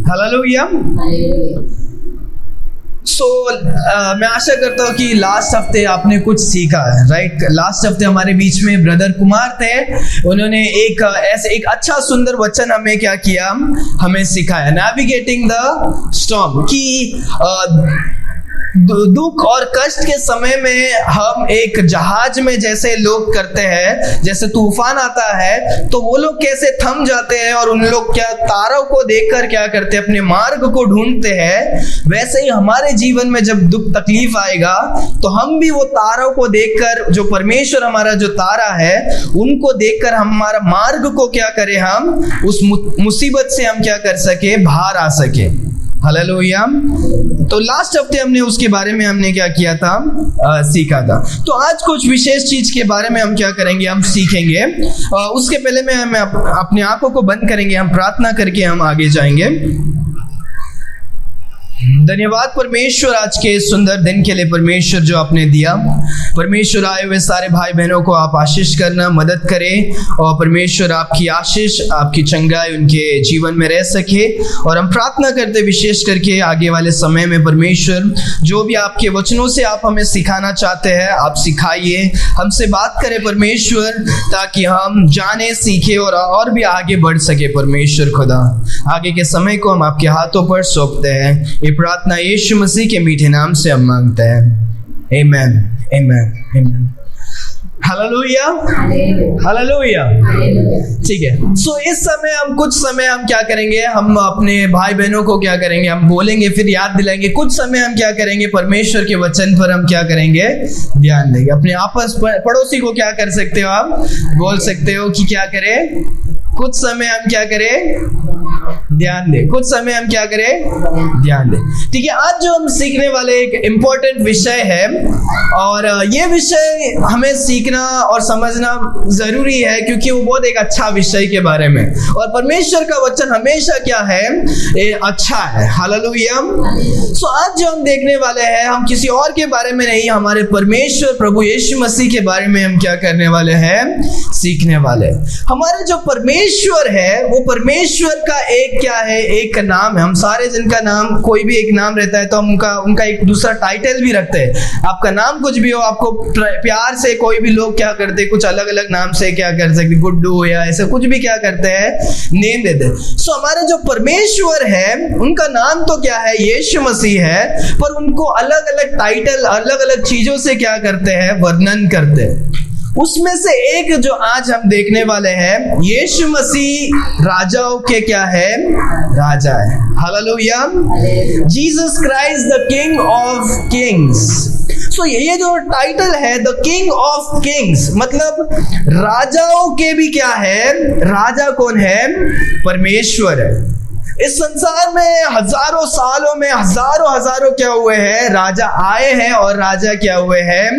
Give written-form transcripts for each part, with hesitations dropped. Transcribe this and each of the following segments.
Hallelujah. मैं आशा करता हूँ कि लास्ट हफ्ते आपने कुछ सीखा है, राइट। लास्ट हफ्ते हमारे बीच में ब्रदर कुमार थे, उन्होंने एक अच्छा सुंदर वचन हमें क्या किया, हमें सिखाया, नेविगेटिंग द स्टॉर्म, कि दुख और कष्ट के समय में हम एक जहाज में जैसे लोग करते हैं, जैसे तूफान आता है तो वो लोग कैसे थम जाते हैं और उन लोग क्या तारों को देखकर क्या करते हैं, अपने मार्ग को ढूंढते हैं, वैसे ही हमारे जीवन में जब दुख तकलीफ आएगा तो हम भी वो तारों को देखकर, जो परमेश्वर हमारा जो तारा है उनको देखकर हमारा मार्ग को क्या करें, हम उस मुसीबत से हम क्या कर सके, बाहर आ सके। हालेलुया। तो लास्ट हफ्ते हमने उसके बारे में हमने क्या किया था, सीखा था। तो आज कुछ विशेष चीज के बारे में हम क्या करेंगे, हम सीखेंगे। उसके पहले में हम अपनी आंखों को बंद करेंगे, हम प्रार्थना करके हम आगे जाएंगे। धन्यवाद परमेश्वर आज के सुंदर दिन के लिए, परमेश्वर जो आपने दिया। परमेश्वर आए हुए सारे भाई बहनों को आप आशीष करना, मदद करें, और परमेश्वर आपकी आशीष, आपकी चंगाई उनके जीवन में रह सके। और हम प्रार्थना करते विशेष करके आगे वाले समय में परमेश्वर जो भी आपके वचनों से आप हमें सिखाना चाहते हैं, आप सिखाइए, हमसे बात करें परमेश्वर, ताकि हम जाने, सीखे और भी आगे बढ़ सके। परमेश्वर खुदा, आगे के समय को हम आपके हाथों पर सौंपते हैं। ये प्रार्थना यीशु मसीह के मीठे नाम से हम मांगते हैं, आमीन, आमीन, आमीन। Hallelujah, hallelujah. ठीक है। सो इस समय हम कुछ समय हम क्या करेंगे, हम अपने भाई बहनों को क्या करेंगे, हम बोलेंगे, फिर याद दिलाएंगे। कुछ समय हम क्या करेंगे, परमेश्वर के वचन पर हम क्या करेंगे, ध्यान देंगे। अपने आपस पड़ोसी को क्या कर सकते हो, आप बोल सकते हो कि क्या करें, कुछ समय हम क्या करें, ध्यान दे। कुछ समय हम क्या करें, ध्यान दे। ठीक है। आज जो हम सीखने वाले एक इम्पोर्टेंट विषय है, और ये विषय हमें सीखना और समझना जरूरी है, क्योंकि वो बहुत एक अच्छा विषय के बारे में, और परमेश्वर का वचन हमेशा क्या है, ये अच्छा है। हालेलुया। सो आज जो हम देखने वाले हैं, हम किसी और के बारे में नहीं, हमारे परमेश्वर प्रभु यीशु मसीह के बारे में हम क्या करने वाले हैं, सीखने वाले। हमारे जो परमेश्वर है, वो परमेश्वर का एक क्या है, एक नाम है। हम सारे जिनका नाम, कोई भी एक नाम रहता है तो हम उनका एक दूसरा टाइटल भी रखते हैं। आपका नाम कुछ भी हो, आपको प्यार से कोई भी लोग क्या करते हैं, कुछ अलग अलग नाम से क्या कर सकते, गुड्डू या ऐसे कुछ भी क्या करते हैं, नेम देते हैं। सो हमारे जो परमेश्वर है, उनका नाम तो क्या है, यीशु मसीह है, पर उनको अलग अलग टाइटल, अलग अलग चीजों से क्या करते हैं, वर्णन करते हैं। उसमें से एक जो आज हम देखने वाले हैं, यीशु मसीह राजाओं के क्या है, राजा है। Hallelujah. Jesus Christ the king of kings. So ये जो टाइटल है, द किंग ऑफ किंग्स, मतलब राजाओं के भी क्या है, राजा कौन है, परमेश्वर है। इस संसार में हजारों सालों में हजारों क्या हुए हैं, राजा आए हैं और राजा क्या हुए हैं,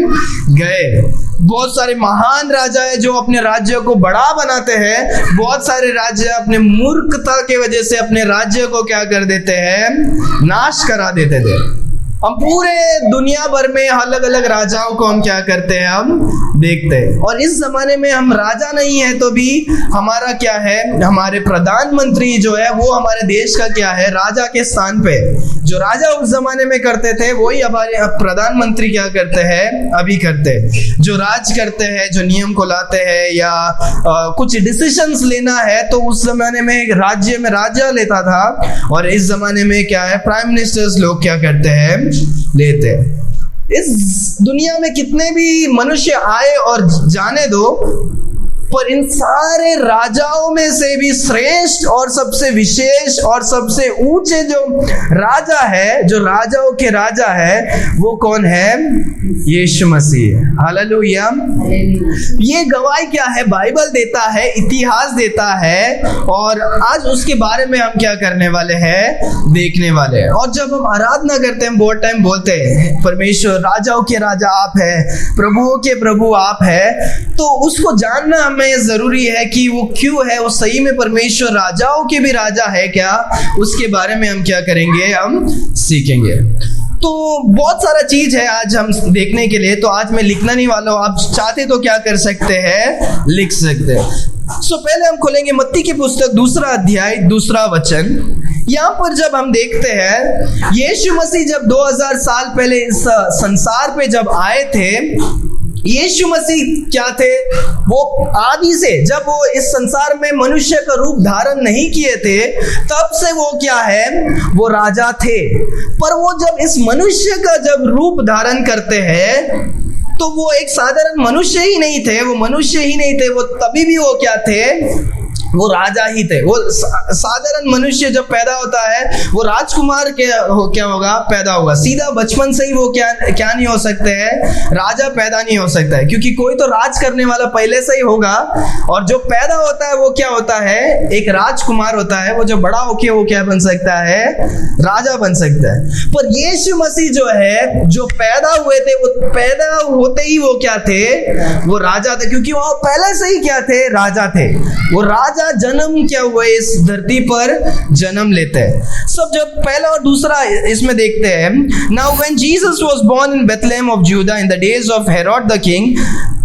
गए। बहुत सारे महान राजा है जो अपने राज्य को बड़ा बनाते हैं। बहुत सारे राज्य अपने मूर्खता के वजह से अपने राज्य को क्या कर देते हैं, नाश करा देते थे। हम पूरे दुनिया भर में अलग अलग राजाओं को हम क्या करते हैं, हम देखते हैं। और इस जमाने में हम राजा नहीं है तो भी हमारा क्या है, हमारे प्रधानमंत्री जो है वो हमारे देश का क्या है, राजा के स्थान पे। जो राजा उस जमाने में करते थे वही हमारे प्रधानमंत्री क्या करते हैं, अभी करते हैं। जो राज करते हैं, जो नियम को लाते हैं, या कुछ डिसीजंस लेना है तो उस जमाने में राज्य में राजा लेता था, और इस जमाने में क्या है, प्राइम मिनिस्टर्स लोग क्या करते हैं, लेते हैं। इस दुनिया में कितने भी मनुष्य आए और जाने दो, पर इन सारे राजाओं में से भी श्रेष्ठ और सबसे विशेष और सबसे ऊंचे जो राजा है, जो राजाओं के राजा है, वो कौन है, यीशु मसीह। हालेलुया। ये गवाही क्या है, बाइबल देता है, इतिहास देता है, और आज उसके बारे में हम क्या करने वाले हैं, देखने वाले हैं। और जब हम आराधना करते हैं, बहुत टाइम बोलते हैं परमेश्वर राजाओं के राजा आप है, प्रभुओं के प्रभु आप है, तो उसको जानना हमें जरूरी है कि वो क्यों है, वो सही में परमेश्वर राजाओं के भी राजा है क्या, उसके बारे में हम क्या करेंगे, हम सीखेंगे। तो बहुत सारा चीज है आज हम देखने के लिए, तो आज मैं लिखना नहीं वाला हूँ। आप चाहते तो क्या कर सकते हैं, लिख सकते हैं। पहले हम खोलेंगे मत्ती की पुस्तक 2 अध्याय 2 वचन। यहाँ पर जब हम देखते हैं यीशु मसीह जब 2000 साल पहले इस संसार पे जब आए थे, यीशु मसीह क्या थे? वो आदि से जब वो इस संसार में मनुष्य का रूप धारण नहीं किए थे, तब से वो क्या है? वो राजा थे। पर वो जब इस मनुष्य का जब रूप धारण करते हैं, तो वो एक साधारण मनुष्य ही नहीं थे, वो मनुष्य ही नहीं थे, वो तभी भी वो क्या थे? वो राजा ही थे। वो साधारण मनुष्य जब पैदा होता है, वो राजकुमार क्या होगा? पैदा होगा। सीधा बचपन से ही वो क्या नहीं हो सकते हैं? राजा पैदा नहीं हो सकता है, क्योंकि कोई तो राज करने वाला पहले से ही होगा। और जो पैदा होता है वो क्या होता है? एक राजकुमार होता है। वो जो बड़ा होके वो क्या बन सकता है? राजा बन सकता है। पर यीशु मसीह जो है, जो पैदा हुए थे, वो पैदा होते ही वो क्या थे? वो राजा थे, क्योंकि वो पहले से ही क्या थे? राजा थे। वो राजा जन्म क्या हुआ? इस धरती पर जन्म लेते हैं। सब जब पहला और दूसरा इसमें देखते हैं। Now when Jesus was born in Bethlehem of Judea in the days of Herod the king,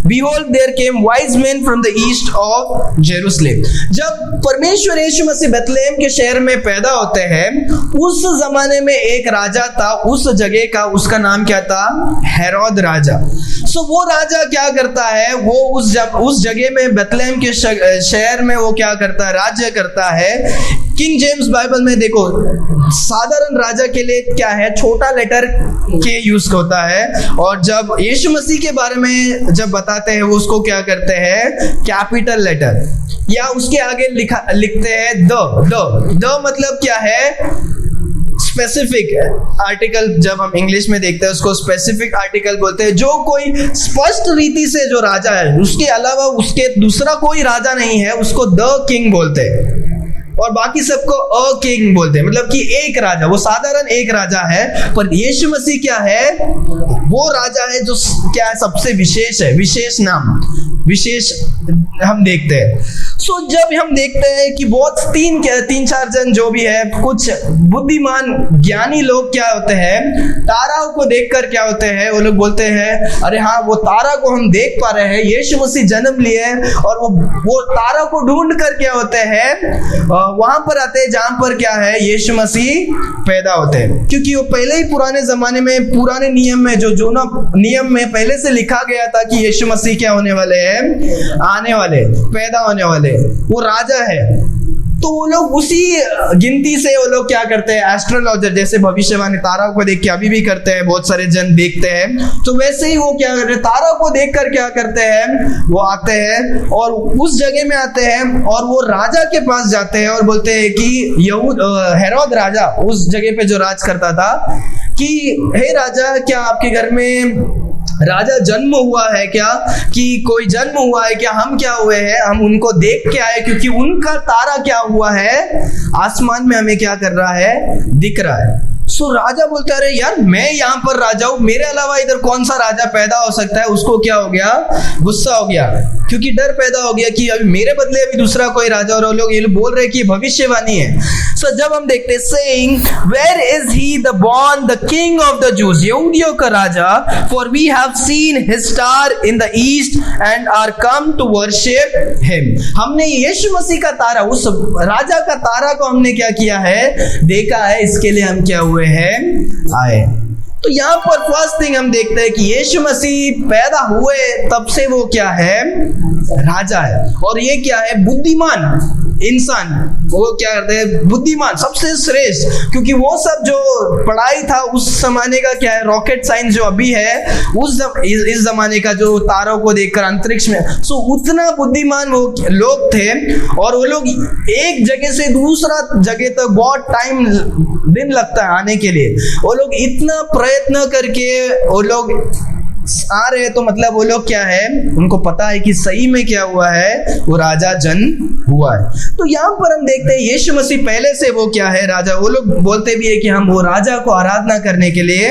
behold there came wise men from the east of Jerusalem। जब परमेश्वर यीशु मसीह बेथलेhem के शहर में पैदा होते हैं, उस जमाने में एक राजा था उस जगह का, उसका नाम क्या था? हेरोद राजा। सो वो राजा क्या करता है? वो उस जगह में बेथलेhem के शहर में वो क्या करता है? राज्य करता है। किंग जेम्स बाइबल में देखो, साधारण राजा के लिए क्या है? छोटा लेटर के यूज होता है। और जब यीशु मसीह के बारे में जब बताते हैं, वो उसको क्या करते हैं? कैपिटल लेटर, या उसके आगे लिखते हैं द मतलब क्या है? Specific article. जब हम इंग्लिश में देखते हैं उसको स्पेसिफिक आर्टिकल बोलते हैं। जो कोई स्पष्ट रीति से जो राजा है, उसके अलावा उसके दूसरा कोई राजा नहीं है, उसको द किंग बोलते हैं। और बाकी सबको अ किंग बोलते हैं, मतलब कि एक राजा। वो साधारण एक राजा है। पर यीशु मसीह क्या है? वो राजा है जो क्या है? सबसे विशेष है, विशेष नाम, विशेष हम देखते हैं। सो जब हम देखते हैं कि बहुत तीन चार जन जो भी है, कुछ बुद्धिमान ज्ञानी लोग क्या होते हैं? ताराओं को देखकर क्या होते हैं? वो लोग बोलते हैं, अरे हाँ, वो तारा को हम देख पा रहे हैं, यीशु मसीह जन्म लिए। और वो तारा को ढूंढ कर क्या होते हैं? वहां पर आते हैं जहां पर क्या है? यीशु मसीह पैदा होते हैं। क्योंकि वो पहले ही पुराने जमाने में, पुराने नियम में, जो ना नियम में पहले से लिखा गया था कि यीशु मसीह क्या होने वाले हैं? आने वाले, पैदा होने वाले, वो राजा है। तो वो लोग उसी गिनती से वो लोग क्या करते हैं? एस्ट्रोलॉजर, जैसे भविष्यवाणी तारा को देख के अभी भी करते हैं, बहुत सारे जन देखते हैं। तो वैसे ही वो क्या करते हैं? तारा को देखकर क्या करते हैं? वो आते हैं और उस जगह में आते हैं और वो राजा के पास जाते हैं और बोलते हैं कि हेरोद राजा, उस जगह पे जो राज करता था, कि हे राजा, क्या आपके घर में राजा जन्म हुआ है क्या? कि कोई जन्म हुआ है क्या? हम क्या हुए हैं? हम उनको देख के आए, क्योंकि उनका तारा क्या हुआ है? आसमान में हमें क्या कर रहा है? दिख रहा है। सो राजा बोलता है, अरे यार, मैं यहाँ पर राजा हूँ, मेरे अलावा इधर कौन सा राजा पैदा हो सकता है? उसको क्या हो गया? गुस्सा हो गया, क्योंकि डर पैदा हो गया कि अभी मेरे बदले अभी दूसरा कोई राजा। और लोग ये बोल रहे हैं कि भविष्यवाणी है। सो जब हम देखते हैं, saying, where is he the born the king of the Jews, यहूदियों का राजा, for we have seen his star in the east and are come to worship him. हमने यीशु मसीह का तारा, उस राजा का तारा को हमने क्या किया है? देखा है, इसके लिए हम क्या हुए हैं? आए। तो यहाँ पर फर्स्ट थिंग हम देखते हैं कि यीशु मसीह पैदा हुए तब से वो क्या है? राजा है। और ये क्या है? बुद्धिमान इंसान। वो क्या करते हैं? बुद्धिमान, सबसे श्रेष्ठ, क्योंकि वो सब जो पढ़ाई था उस जमाने का क्या है? रॉकेट साइंस जो अभी है, इस जमाने का, जो तारों को देखकर अंतरिक्ष में, सो उतना बुद्धिमान वो लोग थे। और वो लोग एक जगह से दूसरा जगह तक बहुत दिन लगता है आने के लिए। वो लोग इतना प्रयत्न करके वो लोग आ रहे, तो मतलब वो लोग क्या है? उनको पता है कि सही में क्या हुआ है? वो राजा जन्म हुआ है। तो यहाँ पर हम देखते हैं यीशु मसीह पहले से वो क्या है? राजा। वो लोग बोलते भी है कि हम वो राजा को आराधना करने के लिए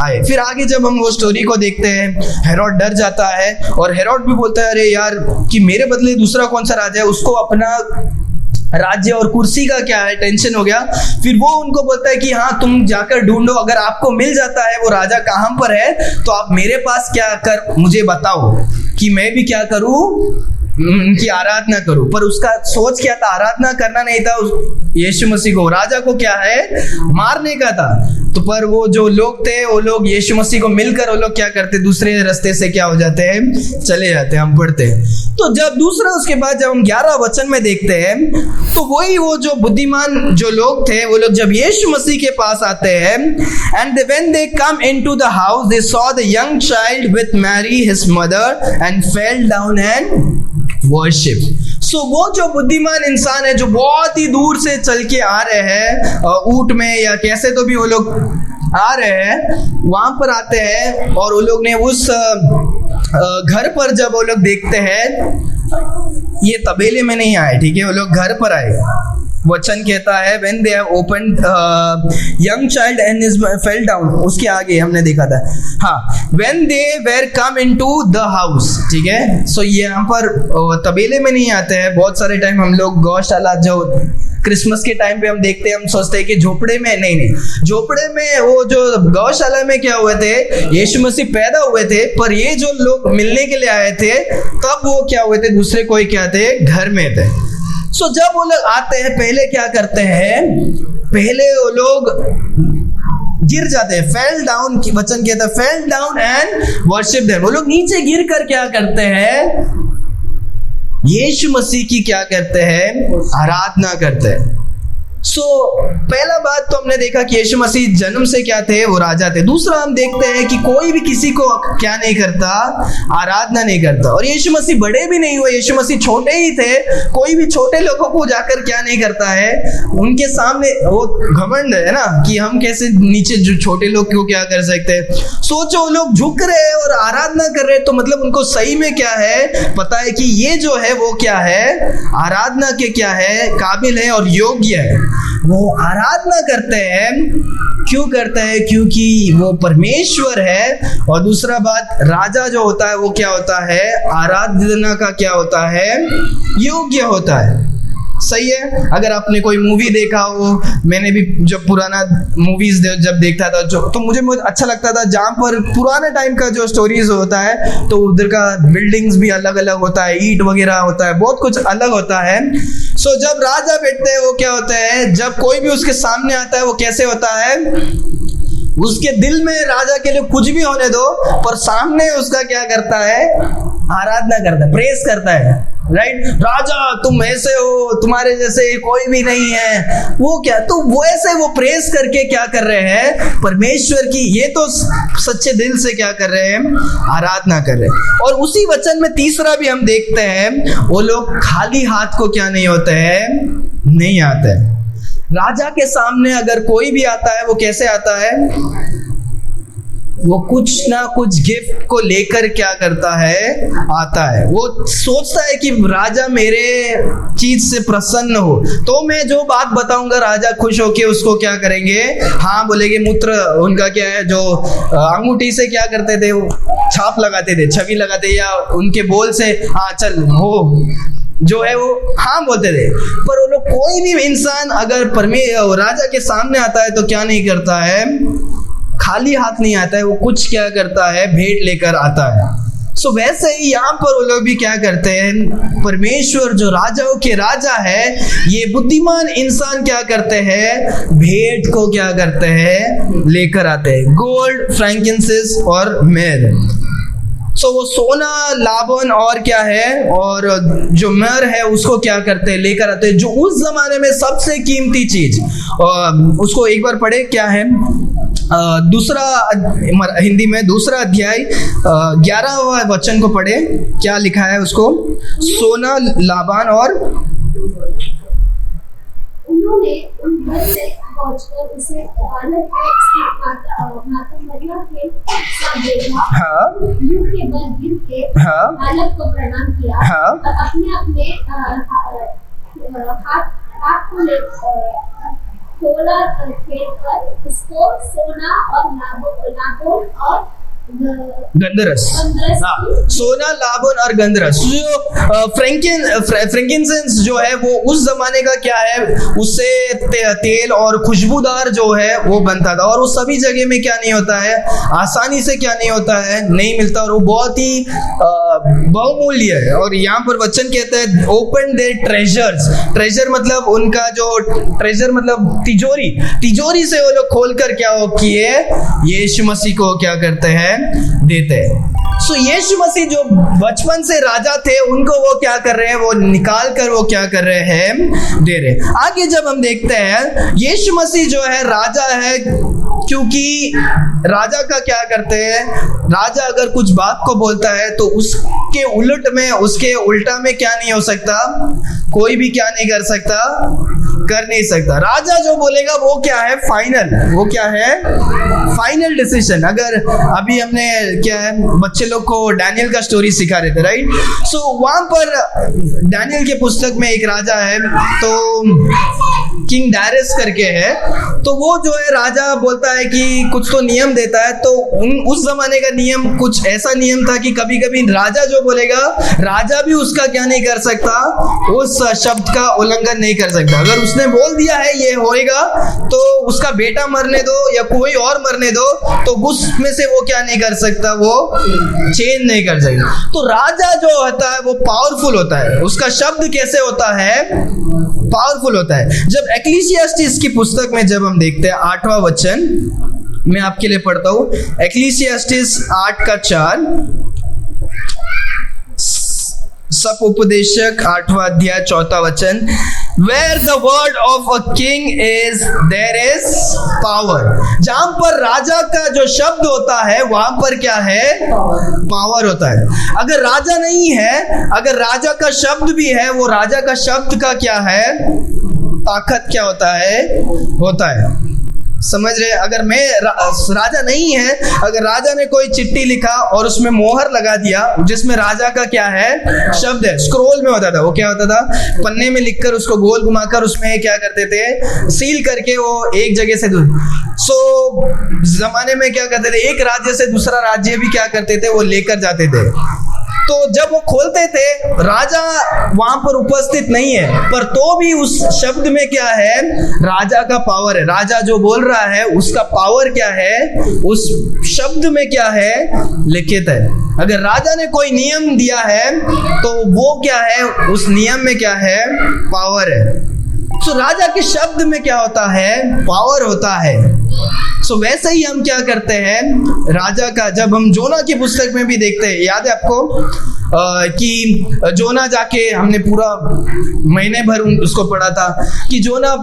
आए। फिर आगे जब हम वो स्टोरी को देखते हैं, हेरोड डर जाता है और हेरोड भी बोलता है, अरे यार, कि मेरे बदले दूसरा कौन सा राजा है? उसको अपना राज्य और कुर्सी का क्या है? टेंशन हो गया। फिर वो उनको बोलता है कि हाँ, तुम जाकर ढूंढो, अगर आपको मिल जाता है वो राजा कहाँ पर है, तो आप मेरे पास क्या कर मुझे बताओ कि मैं भी क्या करूं? उनकी आराधना करूं। पर उसका सोच क्या था? आराधना करना नहीं था यीशु मसीह को, राजा को क्या है, मारने का था। तो पर वो जो लोग थे, वो लोग यीशु मसीह को मिलकर वो लोग क्या करते, दूसरे रास्ते से क्या हो जाते हैं, चले जाते हैं। हम पढ़ते हैं तो जब दूसरा, उसके बाद जब हम 11 वचन में देखते हैं तो वही वो जो बुद्धिमान जो लोग थे, वो लोग जब यीशु मसीह के पास आते हैं, and when they come into the house they saw the young child with Mary his mother and fell down and worship. So वो जो बुद्धिमान इंसान है, जो बहुत ही दूर से चल के आ रहे हैं ऊंट में या कैसे तो भी वो लोग आ रहे हैं, वहां पर आते हैं और वो लोग ने उस घर पर जब वो लोग देखते हैं, ये तबेले में नहीं आए, ठीक है, वो लोग घर पर आए। वचन कहता है when they have opened young child and his fell down, उसके आगे हमने देखा था, हाँ, when they were come into the house, ठीक है। सो ये यहाँ पर तबेले में नहीं आते हैं। बहुत सारे टाइम हम लोग गौशाला, जो क्रिसमस के टाइम पे हम देखते हैं, हम सोचते हैं कि झोपड़े में, नहीं, झोपड़े में वो जो गौशाला में क्या हुए थे, यीशु मसीह पैदा हुए थे, पर ये जो लोग मिलने के लिए आए थे तब वो क्या हुए थे, दूसरे कोई क्या थे, घर में थे। सो जब वो लोग आते हैं, पहले क्या करते हैं, पहले वो लोग गिर जाते हैं, फेल डाउन की वचन कहता है, fail down and worship them. वो लोग नीचे गिर कर क्या करते हैं, यीशु मसीह की क्या करते हैं, आराधना करते हैं। सो पहला बात तो हमने देखा कि यीशु मसीह जन्म से क्या थे, वो राजा थे। दूसरा हम देखते हैं कि कोई भी किसी को क्या नहीं करता, आराधना नहीं करता। और यीशु मसीह बड़े भी नहीं हुए, यीशु मसीह छोटे ही थे। कोई भी छोटे लोगों को जाकर क्या नहीं करता है, उनके सामने वो घमंड है ना कि हम कैसे नीचे जो छोटे लोग को क्या कर सकते हैं। सोचो, वो लोग झुक रहे हैं और आराधना कर रहे हैं, तो मतलब उनको सही में क्या है, पता है कि ये जो है वो क्या है, आराधना के क्या है, काबिल है और योग्य है। वो आराधना करते हैं, क्यों करते हैं, क्योंकि वो परमेश्वर है। और दूसरा बात, राजा जो होता है वो क्या होता है, आराधना का क्या होता है, योग्य होता है। सही है। अगर आपने कोई मूवी देखा हो, मैंने भी जब पुराना मूवीज जब देखता था तो मुझे अच्छा लगता था, जहाँ पर पुराने टाइम का जो स्टोरीज होता है तो उधर का बिल्डिंग्स भी अलग अलग होता है, ईंट वगैरह होता है, बहुत कुछ अलग होता है। सो जब राजा बैठते हैं वो क्या होता है, जब कोई भी उसके सामने आता है वो कैसे होता है, उसके दिल में राजा के लिए कुछ भी होने दो, पर सामने उसका क्या करता है, आराधना करता है, प्रेस करता है, राइट। राजा तुम ऐसे हो, तुम्हारे जैसे कोई भी नहीं है, वो क्या, तो वो ऐसे वो प्रेस करके क्या कर रहे हैं, परमेश्वर की, ये तो सच्चे दिल से क्या कर रहे हैं, आराधना कर रहे हैं। और उसी वचन में तीसरा भी हम देखते हैं, वो लोग खाली हाथ को क्या नहीं होते हैं, नहीं आते हैं। राजा के सामने अगर कोई भी आता है, वो कैसे आता है, वो कुछ ना कुछ गिफ्ट को लेकर क्या करता है, आता है। वो सोचता है कि राजा मेरे चीज से प्रसन्न हो, तो मैं जो बात बताऊंगा राजा खुश होके उसको क्या करेंगे, हाँ बोलेंगे। मूत्र उनका क्या है, जो अंगूठी से क्या करते थे, वो छाप लगाते थे, छवि लगाते, या उनके बोल से हाँ चल हो जो है वो हाँ बोलते थे। पर वो लोग, कोई भी इंसान अगर राजा के सामने आता है तो क्या नहीं करता है, खाली हाथ नहीं आता है, वो कुछ क्या करता है, भेंट लेकर आता है। सो वैसे ही यहाँ पर वो लोग भी क्या करते हैं, परमेश्वर जो राजाओं के राजा है, ये बुद्धिमान इंसान क्या करते हैं, भेंट को क्या करते हैं, लेकर आते हैं, गोल्ड, फ्रैंकिंसेंस और मिर। सो वो सोना, लाबन और क्या है, और जो मर है उसको क्या करते हैं, लेकर आते हैं, जो उस जमाने में सबसे कीमती चीज। उसको एक बार पढ़े, क्या है, दूसरा हिंदी में दूसरा अध्याय 11वां वचन को पढ़े, क्या लिखा है उसको, सोना, लाबान और उन्होंने पहुंचकर उसे के बल गिर के बालक को प्रणाम किया और अपने हाथ को ले सोना खेलकर उसको सोना और लाबोन और गंधरस, सोना, लाबन और गंधरस। जो फ्रैंकिंसेंस जो है वो उस जमाने का क्या है, उससे तेल और खुशबूदार जो है वो बनता था, और वो सभी जगह में क्या नहीं होता है, आसानी से क्या नहीं होता है, नहीं मिलता, और वो बहुत ही बहुमूल्य है। और यहाँ पर वचन कहता है ओपन देयर ट्रेजर्स। ट्रेजर मतलब उनका जो ट्रेजर मतलब तिजोरी, तिजोरी से वो लोग खोलकर क्या हो किए, यीशु मसीह को क्या करते हैं, देते हैं। सो यीशु मसीह जो बचपन से राजा थे उनको वो क्या कर रहे हैं, वो निकाल कर वो क्या कर रहे हैं, दे रहे हैं। आगे जब हम देखते हैं यीशु मसीह जो है राजा है, क्योंकि राजा का क्या करते हैं, राजा अगर कुछ बात को बोलता है तो उसके उलट में, उसके उल्टा में क्या नहीं हो सकता, कोई भी क्या नहीं कर सकता, कर नहीं सकता। राजा जो बोलेगा वो क्या है, फाइनल, वो क्या है, फाइनल डिसीजन। अगर अभी हमने क्या है बच्चे लोग को डैनियल का स्टोरी सिखा रहे थे, राइट। सो वहां पर डैनियल के पुस्तक में एक राजा है, तो किंग डायरेस करके है, तो वो जो है राजा बोलता है कि कुछ तो नियम देता है। तो उस जमाने का नियम कुछ ऐसा नियम था कि कभी कभी राजा जो बोलेगा, राजा भी उसका क्या नहीं कर सकता, उस शब्द का उल्लंघन नहीं कर सकता। अगर उसने बोल दिया है ये होएगा, तो उसका बेटा मरने दो या कोई और मरने दो, तो उसमें से वो क्या नहीं कर सकता, वो चेंज नहीं कर सकता। तो राजा जो होता है वो पावरफुल होता है। उसका शब्द कैसे होता है, पावरफुल होता है। जब एक्लीसियास्टिस की पुस्तक में जब हम देखते हैं 8वां वचन, मैं आपके लिए पढ़ता हूं, एक्लीसियास्टिस 8:4, सब उपदेशक 8वां अध्याय 4वां वचन, Where the word of a king is, there is power। जहां पर राजा का जो शब्द होता है वहां पर क्या है, पावर होता है। अगर राजा नहीं है, अगर राजा का शब्द भी है, वो राजा का शब्द का क्या है, ताकत क्या होता है, होता है। समझ रहे? अगर मैं राजा नहीं है, अगर राजा ने कोई चिट्ठी लिखा और उसमें मोहर लगा दिया जिसमें राजा का क्या है, शब्द है, स्क्रोल में होता था, वो क्या होता था, पन्ने में लिखकर उसको गोल घुमाकर उसमें क्या करते थे, सील करके वो एक जगह से जमाने में क्या करते थे, एक राज्य से दूसरा राज्य भी क्या करते थे, वो लेकर जाते थे। तो जब वो खोलते थे, राजा वहां पर उपस्थित नहीं है, पर तो भी उस शब्द में क्या है, राजा का पावर है। राजा जो बोल रहा है उसका पावर क्या है, उस शब्द में क्या है, लिखित है। अगर राजा ने कोई नियम दिया है तो वो क्या है, उस नियम में क्या है, पावर है। तो राजा के शब्द में क्या होता है, पावर होता है। सो वैसे ही हम क्या करते हैं, राजा का जब हम जोना की पुस्तक में भी देखते हैं, याद है आपको कि जोना जाके हमने पूरा महीने भर उसको पढ़ा था कि जोना